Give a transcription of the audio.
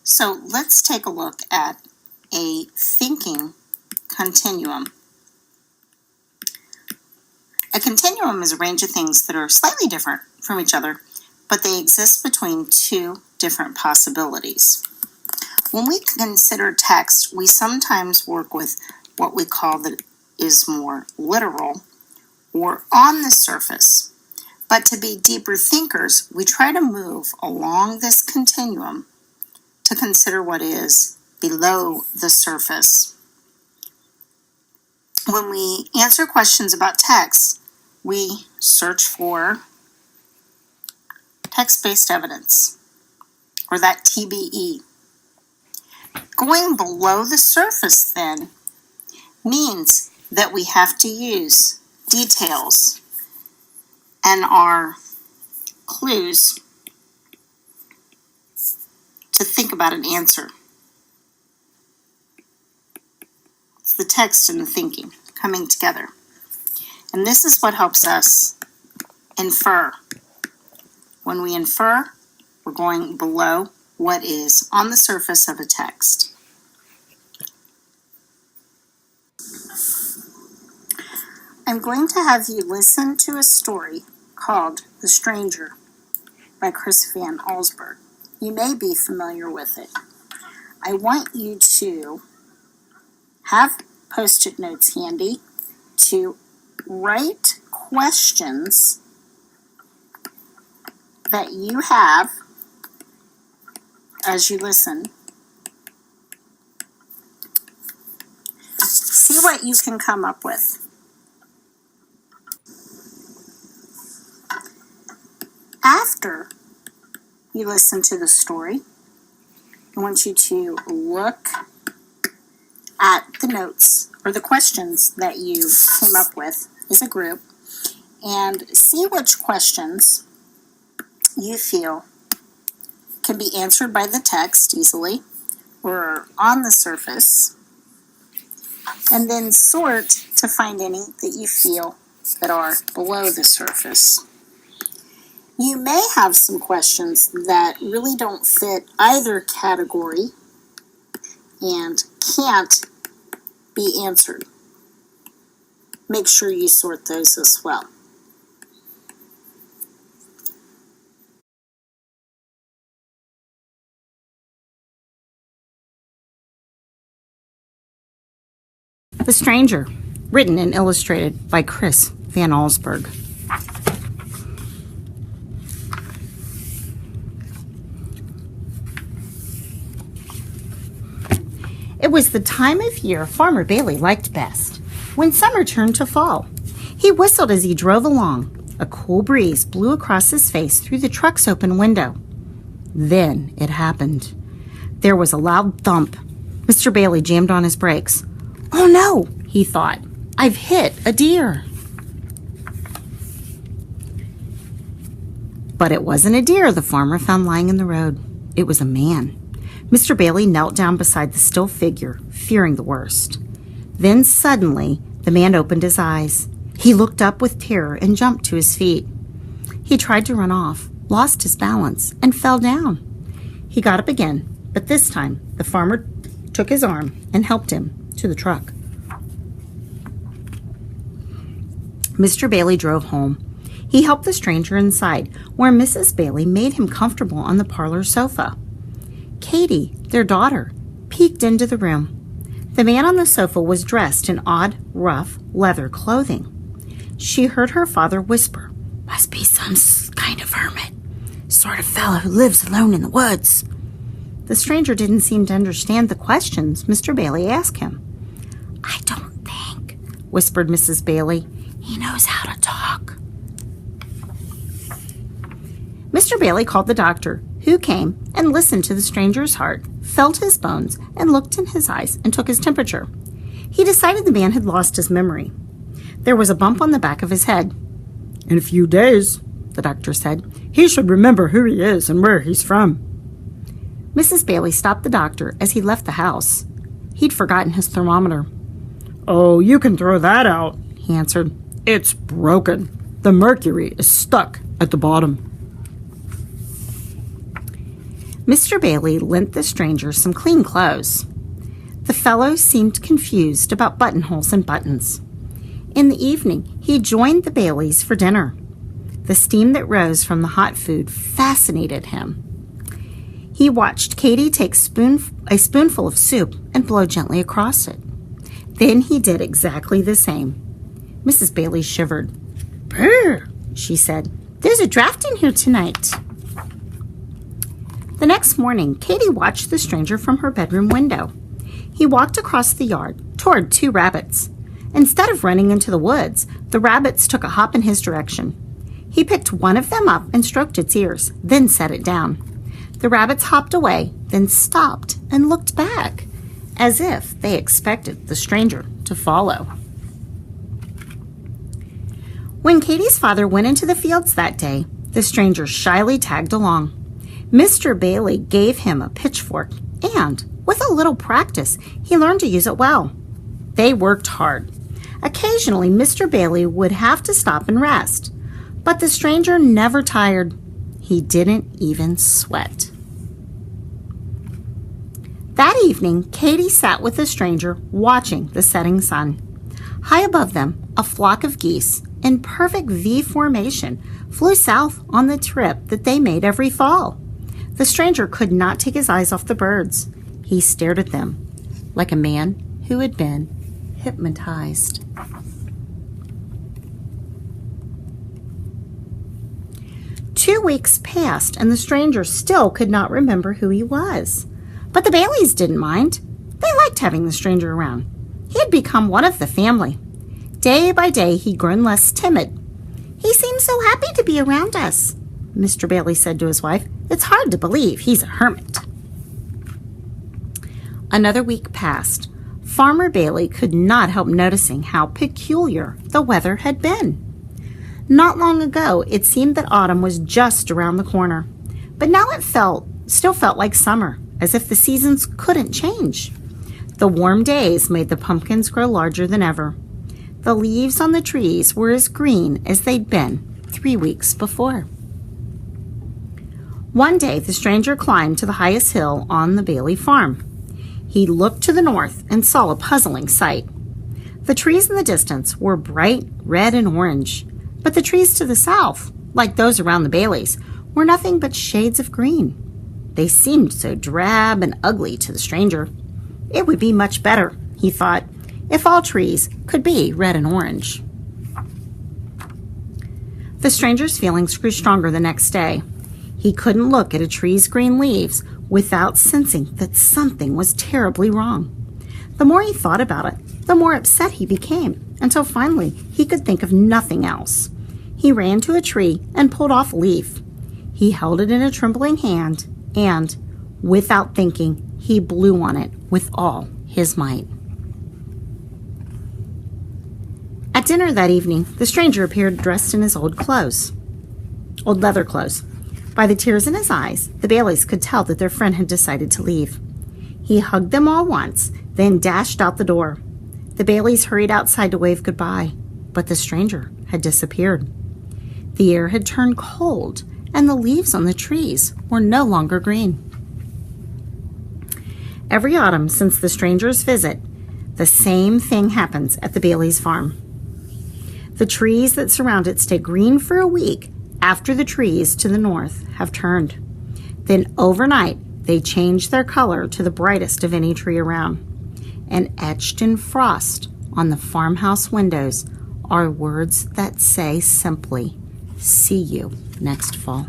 So let's take a look at a thinking continuum. A continuum is a range of things that are slightly different from each other, but they exist between two different possibilities. When we consider text, we sometimes work with what we call that is more literal or on the surface. But to be deeper thinkers, we try to move along this continuum to consider what is below the surface. When we answer questions about text, we search for text-based evidence, or that TBE. Going below the surface, then, means that we have to use details and our clues to think about an answer. It's the text and the thinking coming together. And this is what helps us infer. When we infer, we're going below what is on the surface of a text. I'm going to have you listen to a story called The Stranger by Chris Van Osburgh. You may be familiar with it. I want you to have Post-it notes handy to write questions that you have as you listen. See what you can come up with. After you listen to the story, I want you to look at the notes or the questions that you came up with as a group and see which questions you feel can be answered by the text easily or on the surface, and then sort to find any that you feel that are below the surface. You may have some questions that really don't fit either category and can't be answered. Make sure you sort those as well. The Stranger, written and illustrated by Chris Van Osburgh. It was the time of year Farmer Bailey liked best, when summer turned to fall. He whistled as he drove along. A cool breeze blew across his face through the truck's open window. Then it happened. There was a loud thump. Mr. Bailey jammed on his brakes. "Oh no," he thought. "I've hit a deer." But it wasn't a deer the farmer found lying in the road. It was a man. Mr. Bailey knelt down beside the still figure, fearing the worst. Then suddenly, the man opened his eyes. He looked up with terror and jumped to his feet. He tried to run off, lost his balance, and fell down. He got up again, but this time the farmer took his arm and helped him to the truck. Mr. Bailey drove home. He helped the stranger inside, where Mrs. Bailey made him comfortable on the parlor sofa. Katie, their daughter, peeked into the room. The man on the sofa was dressed in odd, rough leather clothing. She heard her father whisper, "Must be some kind of hermit, sort of fellow who lives alone in the woods." The stranger didn't seem to understand the questions Mr. Bailey asked him. "I don't think," whispered Mrs. Bailey, "he knows how to talk." Mr. Bailey called the doctor, who came and listened to the stranger's heart, felt his bones, and looked in his eyes and took his temperature. He decided the man had lost his memory. There was a bump on the back of his head. "In a few days," the doctor said, "he should remember who he is and where he's from." Mrs. Bailey stopped the doctor as he left the house. He'd forgotten his thermometer. "Oh, you can throw that out," he answered. "It's broken. The mercury is stuck at the bottom." Mr. Bailey lent the stranger some clean clothes. The fellow seemed confused about buttonholes and buttons. In the evening, he joined the Baileys for dinner. The steam that rose from the hot food fascinated him. He watched Katy take a spoonful of soup and blow gently across it. Then he did exactly the same. Mrs. Bailey shivered. "Brr," she said. "There's a draft in here tonight." The next morning, Katy watched the stranger from her bedroom window. He walked across the yard toward 2 rabbits. Instead of running into the woods, the rabbits took a hop in his direction. He picked one of them up and stroked its ears, then set it down. The rabbits hopped away, then stopped and looked back, as if they expected the stranger to follow. When Katy's father went into the fields that day, the stranger shyly tagged along. Mr. Bailey gave him a pitchfork, and, with a little practice, he learned to use it well. They worked hard. Occasionally, Mr. Bailey would have to stop and rest, but the stranger never tired. He didn't even sweat. That evening, Katy sat with the stranger, watching the setting sun. High above them, a flock of geese, in perfect V formation, flew south on the trip that they made every fall. The stranger could not take his eyes off the birds. He stared at them like a man who had been hypnotized. Two weeks passed, and the stranger still could not remember who he was. But the Baileys didn't mind. They liked having the stranger around. He had become one of the family. Day by day, he'd grown less timid. "He seems so happy to be around us," Mr. Bailey said to his wife. "It's hard to believe he's a hermit." Another week passed. Farmer Bailey could not help noticing how peculiar the weather had been. Not long ago, it seemed that autumn was just around the corner, but now it still felt like summer, as if the seasons couldn't change. The warm days made the pumpkins grow larger than ever. The leaves on the trees were as green as they'd been 3 weeks before. One day, the stranger climbed to the highest hill on the Bailey farm. He looked to the north and saw a puzzling sight. The trees in the distance were bright red and orange, but the trees to the south, like those around the Baileys, were nothing but shades of green. They seemed so drab and ugly to the stranger. It would be much better, he thought, if all trees could be red and orange. The stranger's feelings grew stronger the next day. He couldn't look at a tree's green leaves without sensing that something was terribly wrong. The more he thought about it, the more upset he became, until finally he could think of nothing else. He ran to a tree and pulled off a leaf. He held it in a trembling hand and, without thinking, he blew on it with all his might. At dinner that evening, the stranger appeared dressed in his old leather clothes. By the tears in his eyes, the Baileys could tell that their friend had decided to leave. He hugged them all once, then dashed out the door. The Baileys hurried outside to wave goodbye, but the stranger had disappeared. The air had turned cold, and the leaves on the trees were no longer green. Every autumn since the stranger's visit, the same thing happens at the Baileys' farm. The trees that surround it stay green for a week after the trees to the north have turned. Then overnight, they change their color to the brightest of any tree around. And etched in frost on the farmhouse windows are words that say simply, "See you next fall."